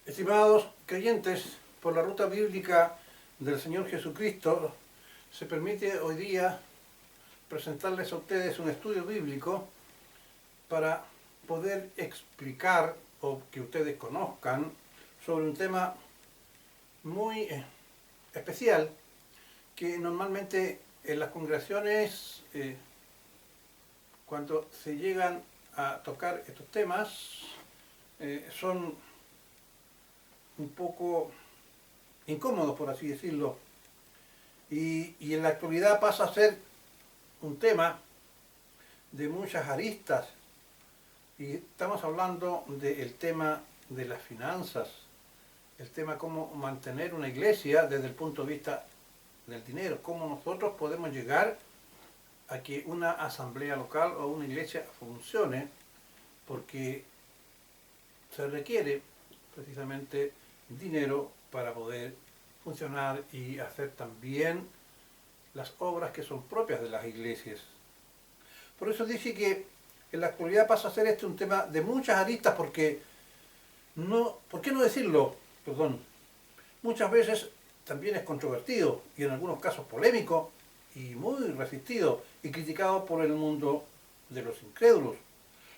Estimados creyentes, por la ruta bíblica del Señor Jesucristo, se permite hoy día presentarles a ustedes un estudio bíblico para poder explicar o que ustedes conozcan sobre un tema muy especial que normalmente en las congregaciones, cuando se llegan a tocar estos temas, son un poco incómodos, por así decirlo, y en la actualidad pasa a ser un tema de muchas aristas, y estamos hablando del tema de las finanzas, el tema cómo mantener una iglesia desde el punto de vista del dinero, cómo nosotros podemos llegar a que una asamblea local o una iglesia funcione, porque se requiere precisamente dinero para poder funcionar y hacer también las obras que son propias de las iglesias. Por eso dice que en la actualidad pasa a ser este un tema de muchas aristas, porque no, ¿por qué no decirlo? Perdón, muchas veces también es controvertido y en algunos casos polémico y muy resistido y criticado por el mundo de los incrédulos.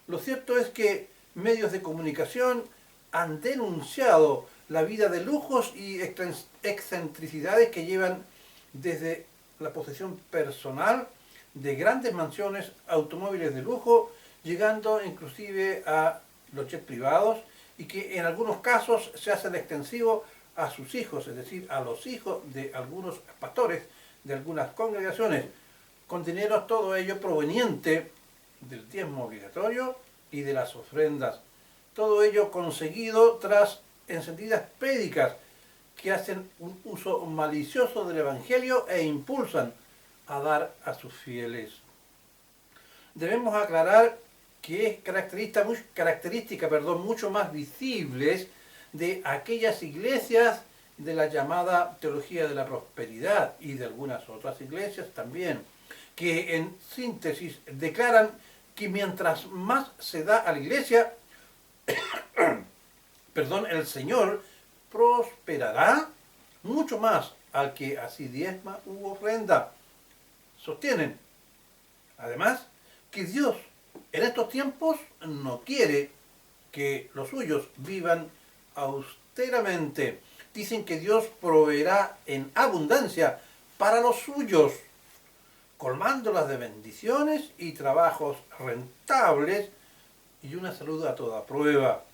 Lo cierto es que medios de comunicación han denunciado la vida de lujos y excentricidades que llevan desde la posesión personal de grandes mansiones, automóviles de lujo, llegando inclusive a los jets privados, y que en algunos casos se hacen extensivo a sus hijos, es decir, a los hijos de algunos pastores de algunas congregaciones, con dinero todo ello proveniente del diezmo obligatorio y de las ofrendas. Todo ello conseguido tras encendidas prédicas que hacen un uso malicioso del Evangelio e impulsan a dar a sus fieles. Debemos aclarar que es característica mucho más visibles de aquellas iglesias de la llamada teología de la prosperidad y de algunas otras iglesias también, que en síntesis declaran que mientras más se da a la iglesia, el Señor prosperará mucho más al que así diezma u ofrenda. Sostienen, además, que Dios en estos tiempos no quiere que los suyos vivan austeramente. Dicen que Dios proveerá en abundancia para los suyos, colmándolas de bendiciones y trabajos rentables y una salud a toda prueba.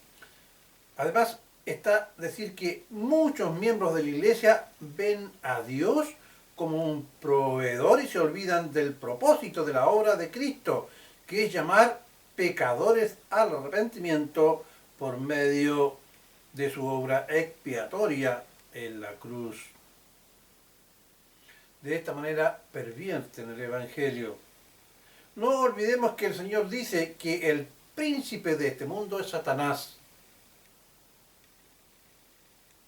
Además, está decir que muchos miembros de la iglesia ven a Dios como un proveedor y se olvidan del propósito de la obra de Cristo, que es llamar pecadores al arrepentimiento por medio de su obra expiatoria en la cruz. De esta manera pervierten el Evangelio. No olvidemos que el Señor dice que el príncipe de este mundo es Satanás.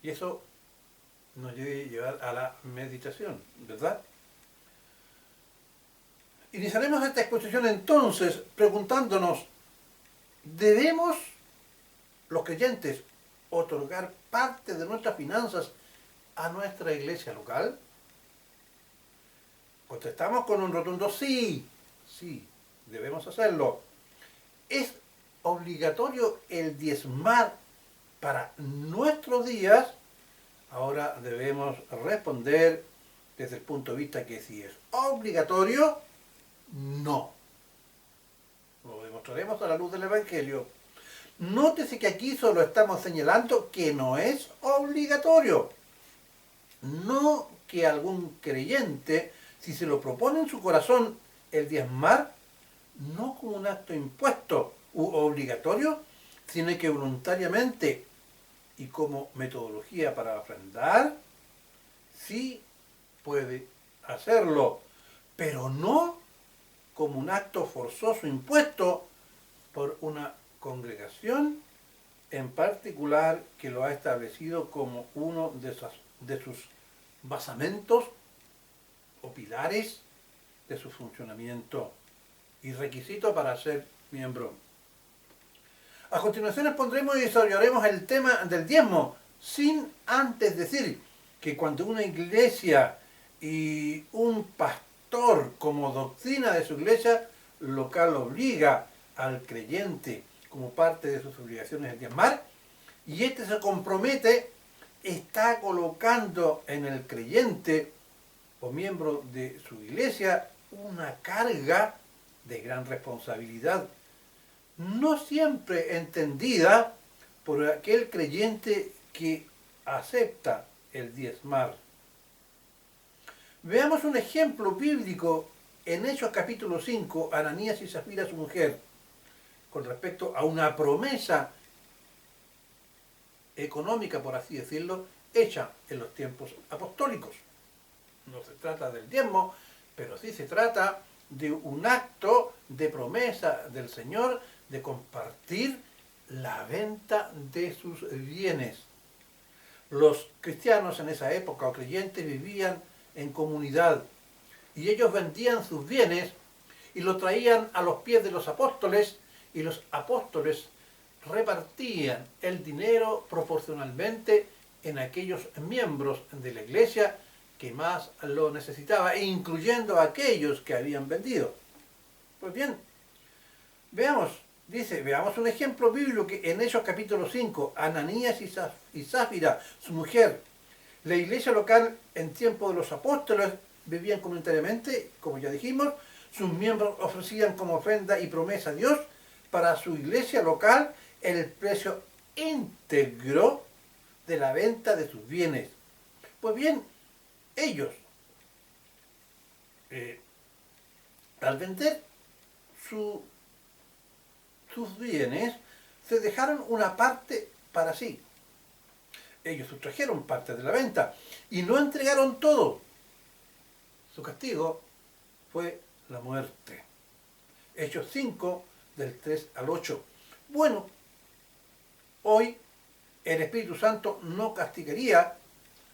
Y eso nos debe llevar a la meditación, ¿verdad? Iniciaremos esta exposición entonces preguntándonos, ¿debemos los creyentes otorgar parte de nuestras finanzas a nuestra iglesia local? Contestamos con un rotundo sí, sí, debemos hacerlo. ¿Es obligatorio el diezmar para nuestros días? Ahora debemos responder desde el punto de vista que si es obligatorio, no. Lo demostraremos a la luz del Evangelio. Nótese que aquí solo estamos señalando que no es obligatorio. No que algún creyente, si se lo propone en su corazón el diezmar, no como un acto impuesto u obligatorio, sino que voluntariamente y como metodología para ofrendar, sí puede hacerlo, pero no como un acto forzoso impuesto por una congregación en particular que lo ha establecido como uno de sus basamentos o pilares de su funcionamiento y requisito para ser miembro. A continuación expondremos y desarrollaremos el tema del diezmo, sin antes decir que cuando una iglesia y un pastor como doctrina de su iglesia local obliga al creyente como parte de sus obligaciones el diezmar, y éste se compromete, está colocando en el creyente o miembro de su iglesia una carga de gran responsabilidad, no siempre entendida por aquel creyente que acepta el diezmar. Veamos un ejemplo bíblico en Hechos capítulo 5, Ananías y Zafira, su mujer, con respecto a una promesa económica, por así decirlo, hecha en los tiempos apostólicos. No se trata del diezmo, pero sí se trata de un acto de promesa del Señor de compartir la venta de sus bienes. Los cristianos en esa época o creyentes vivían en comunidad y ellos vendían sus bienes y lo traían a los pies de los apóstoles y los apóstoles repartían el dinero proporcionalmente en aquellos miembros de la iglesia que más lo necesitaba, incluyendo a aquellos que habían vendido. Pues bien, veamos un ejemplo bíblico que en Hechos capítulo 5, Ananías y Zafira, su mujer, la iglesia local en tiempo de los apóstoles vivían comunitariamente, como ya dijimos, sus miembros ofrecían como ofrenda y promesa a Dios para su iglesia local el precio íntegro de la venta de sus bienes. Pues bien, ellos, al vender sus bienes, se dejaron una parte para sí. Ellos sustrajeron parte de la venta y no entregaron todo. Su castigo fue la muerte. Hechos 5, del 3 al 8. Bueno, hoy el Espíritu Santo no castigaría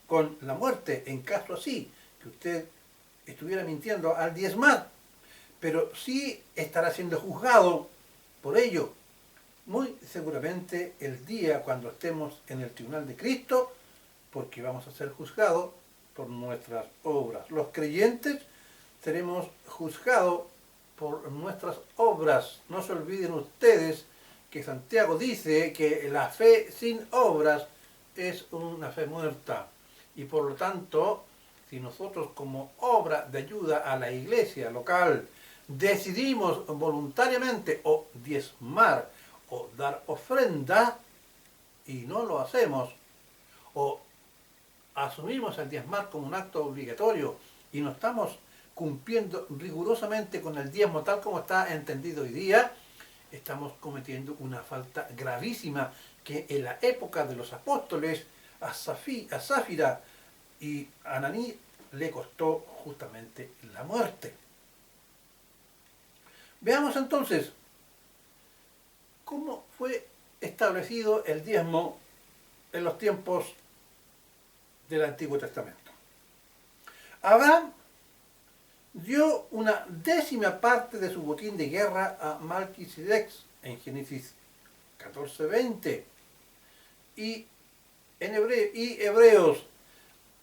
con la muerte en caso así, que usted estuviera mintiendo al diezmar, pero sí estará siendo juzgado por ello, muy seguramente el día cuando estemos en el tribunal de Cristo, porque vamos a ser juzgados por nuestras obras. Los creyentes seremos juzgados por nuestras obras. No se olviden ustedes que Santiago dice que la fe sin obras es una fe muerta. Y por lo tanto, si nosotros como obra de ayuda a la iglesia local decidimos voluntariamente o diezmar o dar ofrenda y no lo hacemos, o asumimos el diezmar como un acto obligatorio y no estamos cumpliendo rigurosamente con el diezmo tal como está entendido hoy día, estamos cometiendo una falta gravísima que en la época de los apóstoles a Zafira y a Ananí le costó justamente la muerte. Veamos entonces cómo fue establecido el diezmo en los tiempos del Antiguo Testamento. Abraham dio una 10ª parte de su botín de guerra a Malquisedec en Génesis 14:20 y Hebreos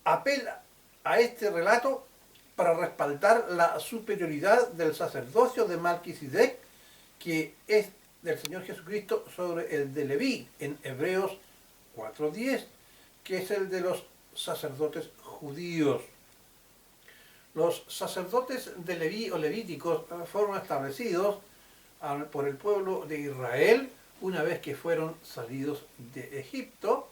apela a este relato para respaldar la superioridad del sacerdocio de Malquisedec, que es del Señor Jesucristo, sobre el de Leví en Hebreos 4:10, que es el de los sacerdotes judíos. Los sacerdotes de Leví o levíticos fueron establecidos por el pueblo de Israel una vez que fueron salidos de Egipto,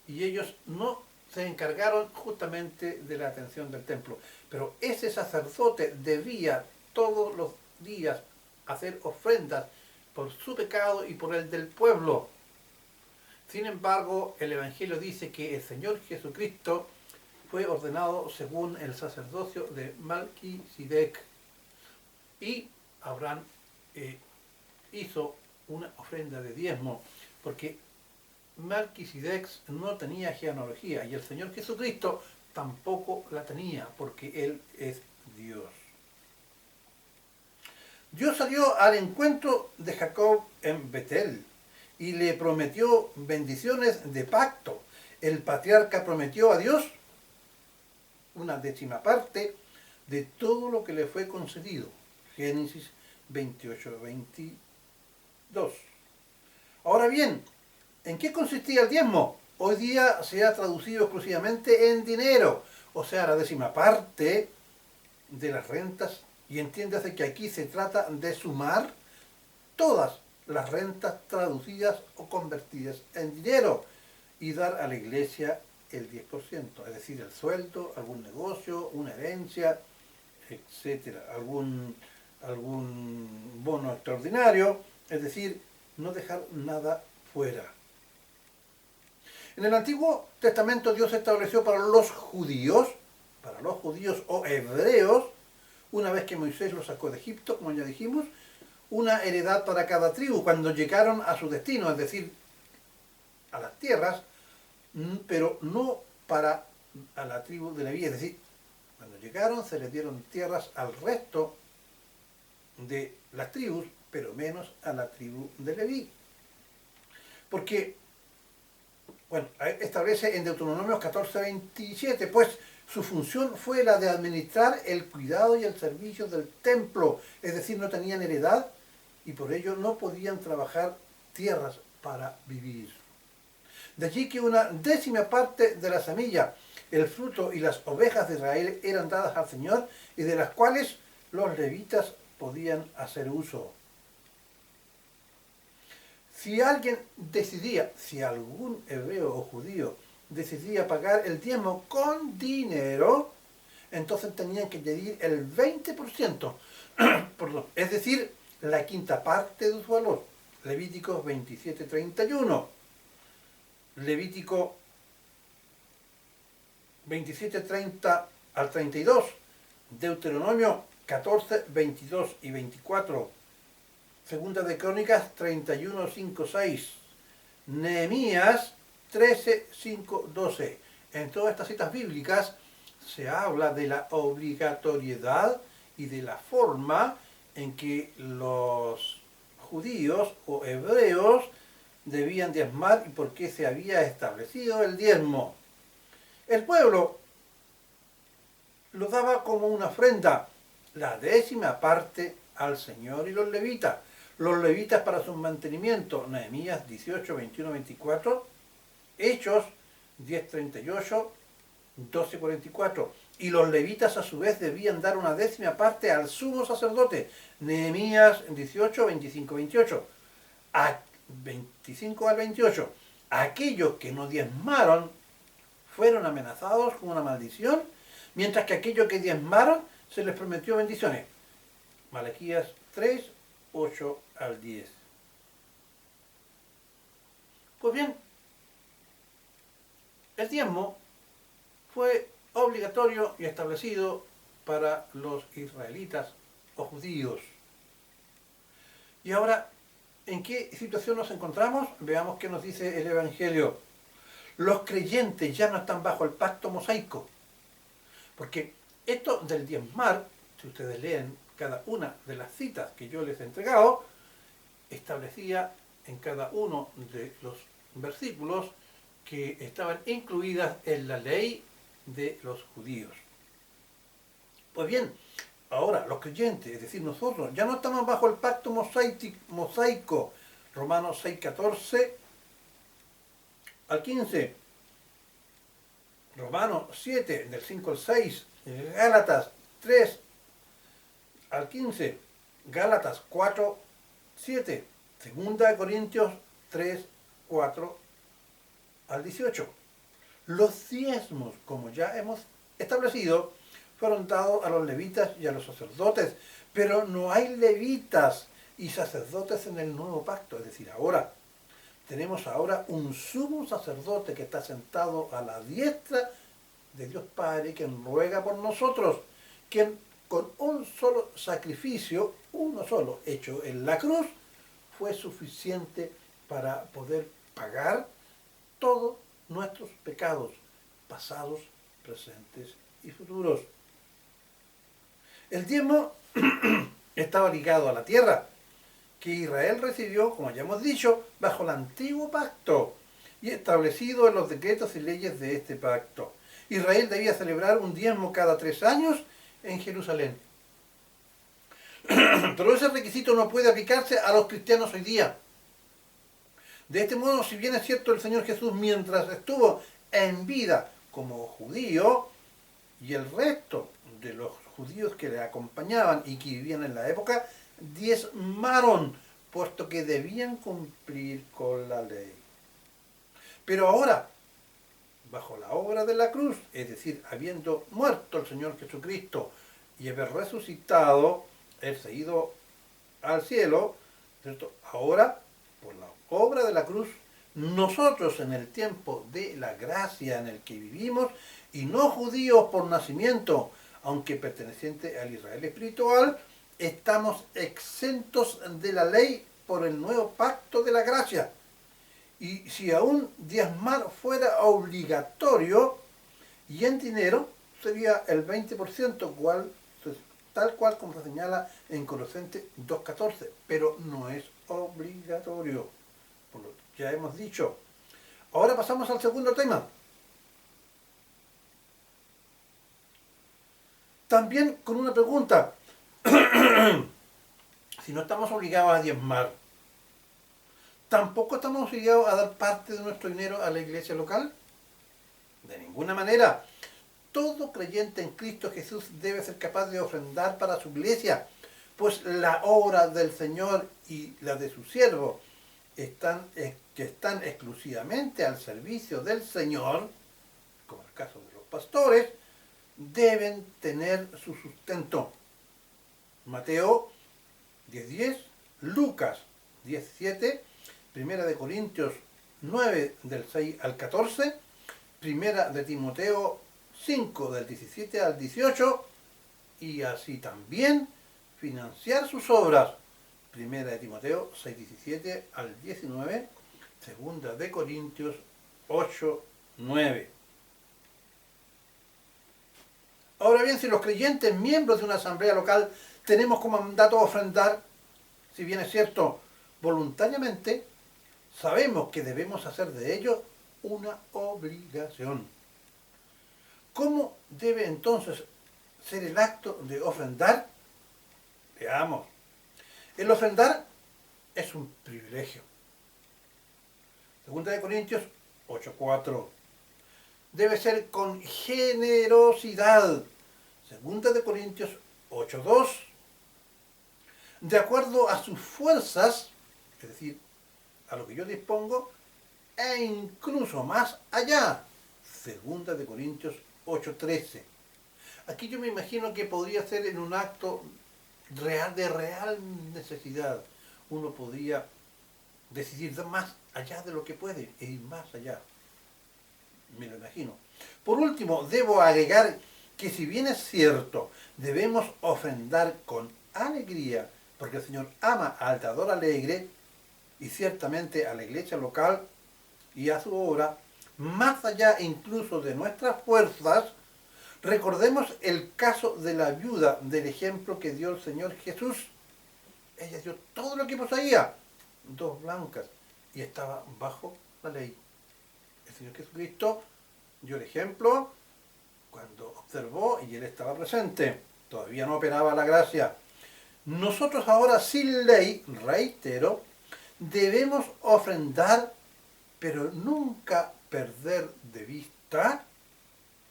y ellos no se encargaron justamente de la atención del templo. Pero ese sacerdote debía todos los días hacer ofrendas por su pecado y por el del pueblo. Sin embargo, el Evangelio dice que el Señor Jesucristo fue ordenado según el sacerdocio de Malquisedec, y Abraham hizo una ofrenda de diezmo, porque Malquisedec no tenía genealogía y el Señor Jesucristo tampoco la tenía, porque Él es Dios. Dios salió al encuentro de Jacob en Betel y le prometió bendiciones de pacto. El patriarca prometió a Dios una décima parte de todo lo que le fue concedido. Génesis 28-22. Ahora bien, ¿en qué consistía el diezmo? Hoy día se ha traducido exclusivamente en dinero, o sea, la décima parte de las rentas, y entiéndase que aquí se trata de sumar todas las rentas traducidas o convertidas en dinero y dar a la iglesia el 10%, es decir, el sueldo, algún negocio, una herencia, etcétera, algún bono extraordinario, es decir, no dejar nada fuera. En el Antiguo Testamento Dios estableció para los judíos o hebreos, una vez que Moisés los sacó de Egipto, como ya dijimos, una heredad para cada tribu cuando llegaron a su destino, es decir, a las tierras, pero no para a la tribu de Leví, es decir, cuando llegaron se les dieron tierras al resto de las tribus, pero menos a la tribu de Leví. Porque, bueno, establece en Deuteronomio 14:27, pues su función fue la de administrar el cuidado y el servicio del templo, es decir, no tenían heredad y por ello no podían trabajar tierras para vivir. De allí que una décima parte de la semilla, el fruto y las ovejas de Israel eran dadas al Señor y de las cuales los levitas podían hacer uso. Si algún hebreo o judío decidía pagar el diezmo con dinero, entonces tenían que añadir el 20%, es decir, la quinta parte de su valor. Levítico 27:31. Levítico 27:30 al 32. Deuteronomio 14:22 y 24. Segunda de Crónicas 31:5-6. Nehemías 13:5-12. En todas estas citas bíblicas se habla de la obligatoriedad y de la forma en que los judíos o hebreos debían diezmar y por qué se había establecido el diezmo. El pueblo lo daba como una ofrenda, la décima parte al Señor y los levitas. Los levitas para su mantenimiento, Nehemías 18:21-24, Hechos 10:38, 12:44. Y los levitas a su vez debían dar una décima parte al sumo sacerdote, Nehemías 18:25-28, a 25 al 28. Aquellos que no diezmaron fueron amenazados con una maldición, mientras que aquellos que diezmaron se les prometió bendiciones. Malaquías 3:8 al 10. Pues bien, el diezmo fue obligatorio y establecido para los israelitas o judíos. Y ahora, ¿en qué situación nos encontramos? Veamos qué nos dice el Evangelio. Los creyentes ya no están bajo el pacto mosaico, porque esto del diezmar, si ustedes leen cada una de las citas que yo les he entregado, establecía en cada uno de los versículos que estaban incluidas en la ley de los judíos. Pues bien, ahora los creyentes, es decir, nosotros, ya no estamos bajo el pacto mosaico, Romanos 6:14 al 15, Romanos 7, del 5 al 6, Gálatas 3 al 15, Gálatas 4:7, Segunda de Corintios 3:4 al 18. Los diezmos, como ya hemos establecido, fueron dados a los levitas y a los sacerdotes, pero no hay levitas y sacerdotes en el nuevo pacto, es decir, ahora tenemos ahora un sumo sacerdote que está sentado a la diestra de Dios Padre, quien ruega por nosotros, quien con un solo sacrificio, uno solo, hecho en la cruz, fue suficiente para poder pagar todos nuestros pecados, pasados, presentes y futuros. El diezmo estaba ligado a la tierra, que Israel recibió, como ya hemos dicho, bajo el antiguo pacto y establecido en los decretos y leyes de este pacto. Israel debía celebrar un diezmo cada 3 años en Jerusalén. Pero ese requisito no puede aplicarse a los cristianos hoy día. De este modo, si bien es cierto, el Señor Jesús, mientras estuvo en vida como judío, y el resto de los judíos que le acompañaban y que vivían en la época, diezmaron, puesto que debían cumplir con la ley. Pero ahora, bajo la obra de la cruz, es decir, habiendo muerto el Señor Jesucristo y haber resucitado, Él se ha ido al cielo, ¿cierto? Ahora, por la obra de la cruz, nosotros en el tiempo de la gracia en el que vivimos, y no judíos por nacimiento, aunque pertenecientes al Israel espiritual, estamos exentos de la ley por el nuevo pacto de la gracia. Y si aún diezmar fuera obligatorio y en dinero, sería el 20%, tal cual como se señala en Colosenses 2.14, pero no es obligatorio, por lo que ya hemos dicho. Ahora pasamos al segundo tema. También con una pregunta. Si no estamos obligados a diezmar, ¿tampoco estamos obligados a dar parte de nuestro dinero a la iglesia local? De ninguna manera. Todo creyente en Cristo Jesús debe ser capaz de ofrendar para su iglesia, pues la obra del Señor y la de su siervo que están exclusivamente al servicio del Señor, como el caso de los pastores, deben tener su sustento. Mateo 10:10, Lucas 17, Primera de Corintios 9 del 6 al 14, Primera de Timoteo 5 del 17 al 18, y así también financiar sus obras. Primera de Timoteo 6:17 al 19, Segunda de Corintios 8:9. Ahora bien, si los creyentes, miembros de una asamblea local, tenemos como mandato ofrendar, si bien es cierto, voluntariamente, sabemos que debemos hacer de ello una obligación. ¿Cómo debe entonces ser el acto de ofrendar? Veamos. El ofrendar es un privilegio. Segunda de Corintios 8:4. Debe ser con generosidad. Segunda de Corintios 8:2. De acuerdo a sus fuerzas, es decir, a lo que yo dispongo, e incluso más allá. Segunda de Corintios 8:13. Aquí yo me imagino que podría ser en un acto de real necesidad. Uno podría decidir dar más allá de lo que puede e ir más allá. Me lo imagino. Por último, debo agregar que si bien es cierto, debemos ofrendar con alegría, porque el Señor ama al dador alegre, y ciertamente a la iglesia local y a su obra, más allá incluso de nuestras fuerzas, recordemos el caso de la viuda del ejemplo que dio el Señor Jesús. Ella dio todo lo que poseía, 2 blancas, y estaba bajo la ley. El Señor Jesucristo dio el ejemplo cuando observó y Él estaba presente. Todavía no operaba la gracia. Nosotros ahora sin ley, reitero, debemos ofrendar, pero nunca perder de vista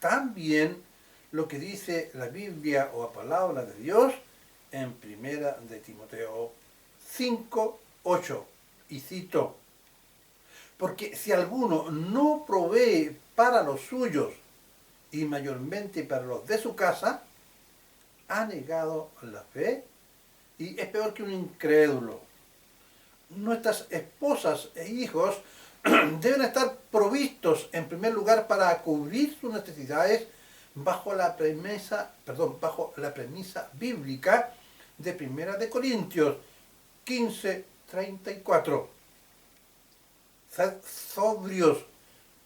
también lo que dice la Biblia o la palabra de Dios en Primera de Timoteo 5:8. Y cito: porque si alguno no provee para los suyos y mayormente para los de su casa, ha negado la fe y es peor que un incrédulo. Nuestras esposas e hijos deben estar provistos en primer lugar para cubrir sus necesidades bajo la premisa bíblica de Primera de Corintios 15:34. Sed sobrios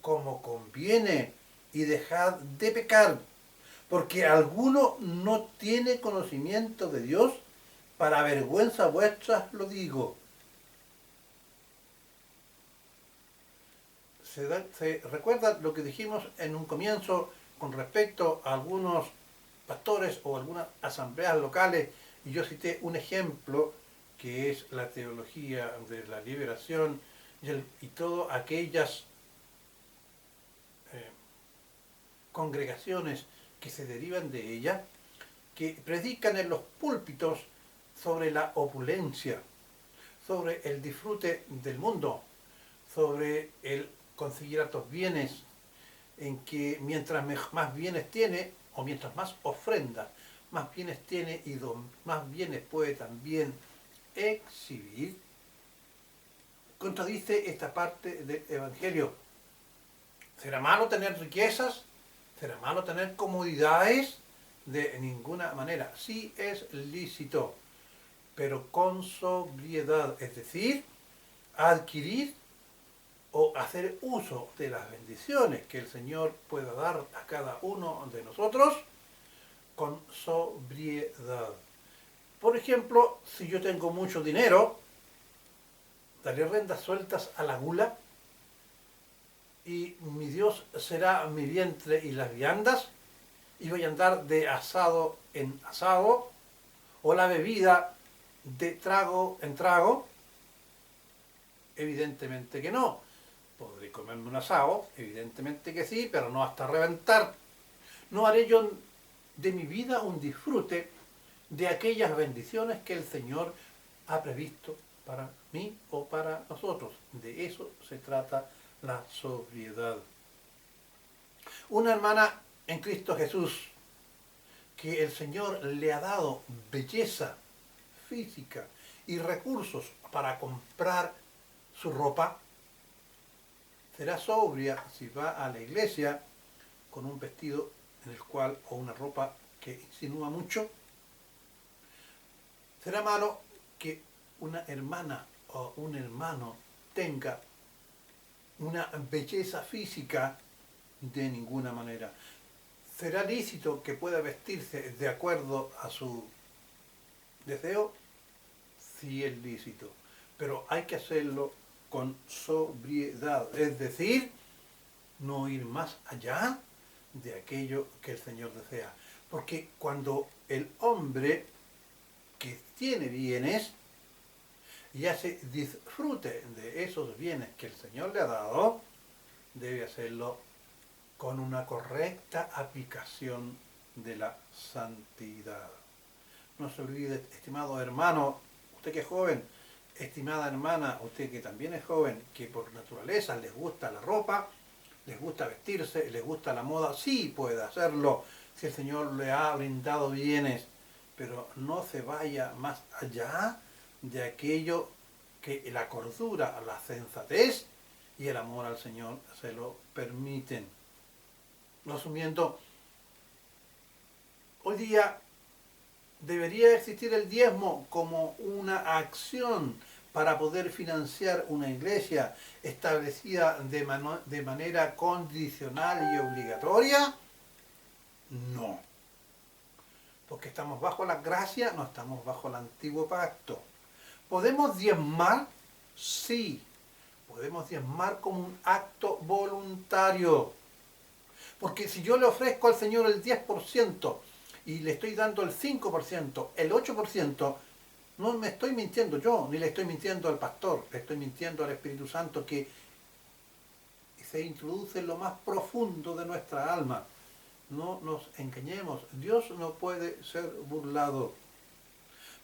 como conviene y dejad de pecar, porque alguno no tiene conocimiento de Dios para vergüenza vuestra lo digo. Se recuerda lo que dijimos en un comienzo con respecto a algunos pastores o algunas asambleas locales, y yo cité un ejemplo que es la teología de la liberación y todas aquellas congregaciones que se derivan de ella, que predican en los púlpitos sobre la opulencia, sobre el disfrute del mundo, sobre el conseguir altos bienes, en que mientras más bienes tiene, o mientras más ofrendas, más bienes tiene y más bienes puede también exhibir, contradice esta parte del Evangelio. ¿Será malo tener riquezas? ¿Será malo tener comodidades? De ninguna manera. Sí es lícito, pero con sobriedad, es decir, adquirir o hacer uso de las bendiciones que el Señor pueda dar a cada uno de nosotros con sobriedad. Por ejemplo, si yo tengo mucho dinero, daré rendas sueltas a la gula y mi Dios será mi vientre y las viandas y voy a andar de asado en asado, o la bebida de trago en trago. Evidentemente que no. ¿Podré comerme un asado? Evidentemente que sí, pero no hasta reventar. No haré yo de mi vida un disfrute de aquellas bendiciones que el Señor ha previsto para mí o para nosotros. De eso se trata la sobriedad. Una hermana en Cristo Jesús, que el Señor le ha dado belleza física y recursos para comprar su ropa, será sobria si va a la iglesia con un vestido en el cual, o una ropa que insinúa mucho. Será malo que una hermana o un hermano tenga una belleza física. De ninguna manera. ¿Será lícito que pueda vestirse de acuerdo a su deseo? Sí es lícito, pero hay que hacerlo con sobriedad, es decir, no ir más allá de aquello que el Señor desea. Porque cuando el hombre que tiene bienes y hace disfrute de esos bienes que el Señor le ha dado, debe hacerlo con una correcta aplicación de la santidad. No se olvide, estimado hermano, usted que es joven, estimada hermana, usted que también es joven, que por naturaleza les gusta la ropa, les gusta vestirse, les gusta la moda, sí puede hacerlo si el Señor le ha brindado bienes, pero no se vaya más allá de aquello que la cordura, la sensatez y el amor al Señor se lo permiten. Resumiendo, hoy día debería existir el diezmo como una acción para poder financiar una iglesia establecida de manera condicional y obligatoria. No, porque estamos bajo la gracia, no estamos bajo el antiguo pacto. ¿Podemos diezmar? Sí, podemos diezmar como un acto voluntario. Porque si yo le ofrezco al Señor el 10% y le estoy dando el 5%, el 8%, no me estoy mintiendo yo, ni le estoy mintiendo al pastor, le estoy mintiendo al Espíritu Santo que se introduce en lo más profundo de nuestra alma. No nos engañemos, Dios no puede ser burlado.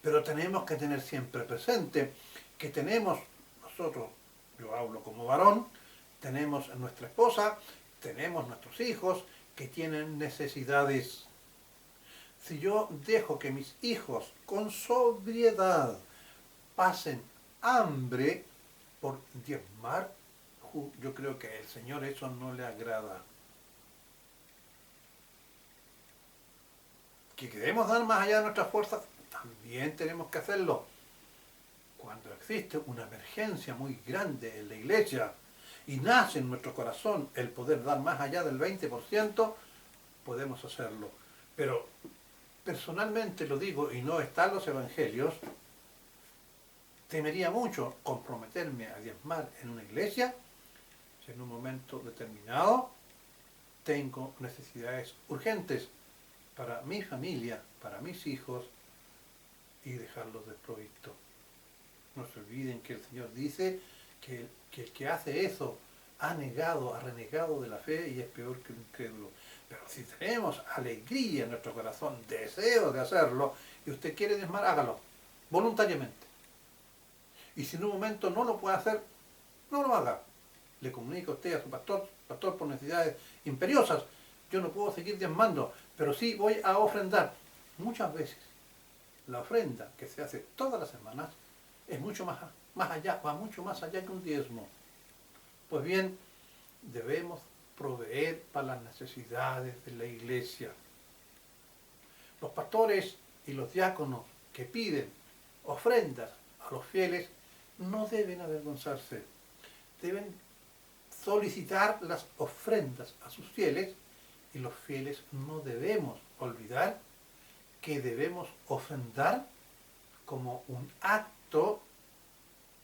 Pero tenemos que tener siempre presente que tenemos nosotros, yo hablo como varón, tenemos a nuestra esposa, tenemos nuestros hijos que tienen necesidades. Si yo dejo que mis hijos con sobriedad pasen hambre por diezmar, yo creo que al Señor eso no le agrada. Que queremos dar más allá de nuestras fuerzas, también tenemos que hacerlo. Cuando existe una emergencia muy grande en la iglesia, y nace en nuestro corazón el poder dar más allá del 20%, podemos hacerlo. Pero personalmente lo digo y no está en los evangelios, temería mucho comprometerme a diezmar en una iglesia si en un momento determinado tengo necesidades urgentes para mi familia, para mis hijos y dejarlos desprovistos. No se olviden que el Señor dice que el que hace eso ha renegado de la fe y es peor que un incrédulo. Pero si tenemos alegría en nuestro corazón, deseo de hacerlo, y usted quiere diezmar, hágalo, voluntariamente. Y si en un momento no lo puede hacer, no lo haga. Le comunica a usted a su pastor, por necesidades imperiosas, yo no puedo seguir diezmando, pero sí voy a ofrendar. Muchas veces la ofrenda que se hace todas las semanas es mucho más allá, va mucho más allá que un diezmo. Pues bien, debemos proveer para las necesidades de la iglesia. Los pastores y los diáconos que piden ofrendas a los fieles no deben avergonzarse, deben solicitar las ofrendas a sus fieles y los fieles no debemos olvidar que debemos ofrendar como un acto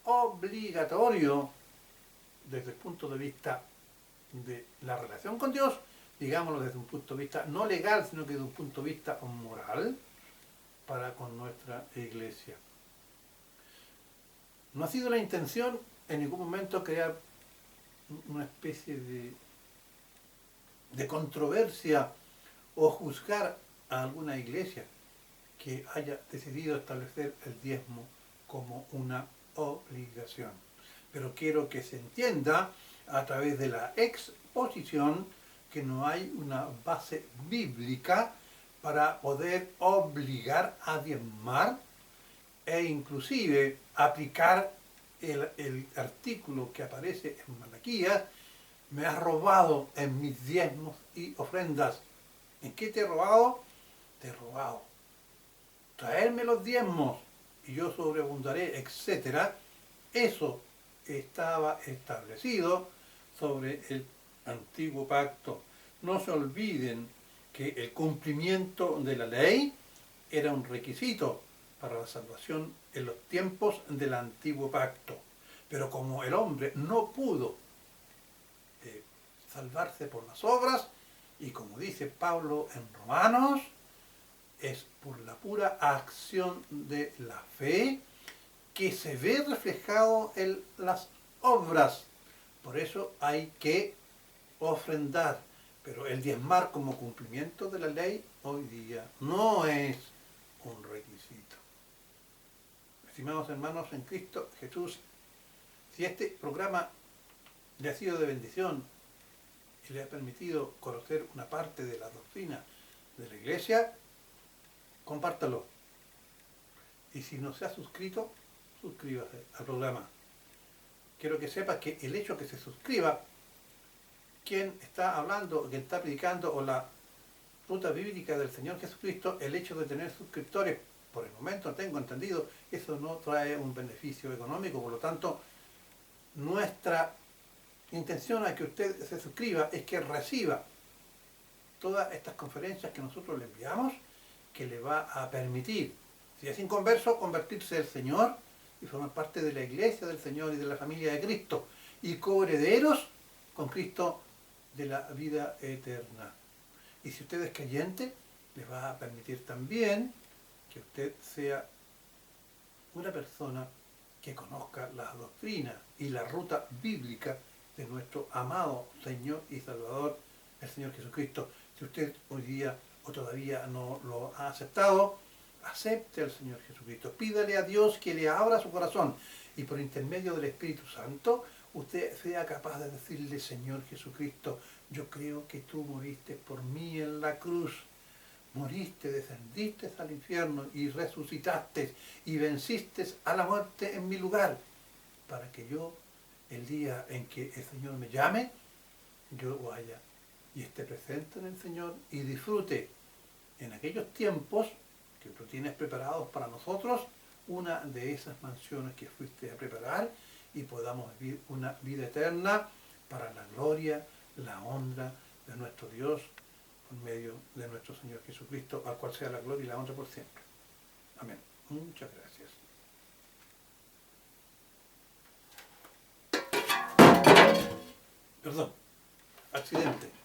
obligatorio desde el punto de vista de la relación con Dios, digámoslo desde un punto de vista no legal, sino que desde un punto de vista moral para con nuestra iglesia. No ha sido la intención en ningún momento crear una especie de controversia o juzgar a alguna iglesia que haya decidido establecer el diezmo como una obligación. Pero quiero que se entienda a través de la exposición que no hay una base bíblica para poder obligar a diezmar e inclusive aplicar el artículo que aparece en Malaquías: me has robado en mis diezmos y ofrendas. ¿En qué te he robado? Te he robado. Traerme los diezmos y yo sobreabundaré, etc. Eso estaba establecido sobre el antiguo pacto. No se olviden que el cumplimiento de la ley era un requisito para la salvación en los tiempos del antiguo pacto. Pero como el hombre no pudo salvarse por las obras, y como dice Pablo en Romanos, es por la pura acción de la fe que se ve reflejado en las obras. Por eso hay que ofrendar. Pero el diezmar como cumplimiento de la ley hoy día no es un requisito. Estimados hermanos en Cristo Jesús, si este programa le ha sido de bendición y le ha permitido conocer una parte de la doctrina de la Iglesia, compártalo. Y si no se ha suscrito, suscríbase al programa. Quiero que sepa que el hecho que se suscriba, quien está hablando, quien está predicando, o la ruta bíblica del Señor Jesucristo, el hecho de tener suscriptores, por el momento tengo entendido, eso no trae un beneficio económico. Por lo tanto, nuestra intención a que usted se suscriba es que reciba todas estas conferencias que nosotros le enviamos, que le va a permitir, si es inconverso, convertirse al Señor y formar parte de la iglesia del Señor y de la familia de Cristo, y coherederos con Cristo de la vida eterna. Y si usted es creyente, le va a permitir también que usted sea una persona que conozca las doctrinas y la ruta bíblica de nuestro amado Señor y Salvador, el Señor Jesucristo. Si usted hoy día o todavía no lo ha aceptado, acepte al Señor Jesucristo. Pídale a Dios que le abra su corazón y por intermedio del Espíritu Santo usted sea capaz de decirle: Señor Jesucristo, yo creo que tú moriste por mí en la cruz. Moriste, descendiste al infierno y resucitaste y venciste a la muerte en mi lugar, para que yo, el día en que el Señor me llame, yo vaya y esté presente en el Señor y disfrute en aquellos tiempos que tú tienes preparados para nosotros una de esas mansiones que fuiste a preparar, y podamos vivir una vida eterna para la gloria, la honra de nuestro Dios por medio de nuestro Señor Jesucristo, al cual sea la gloria y la honra por siempre. Amén. Muchas gracias. Perdón, accidente.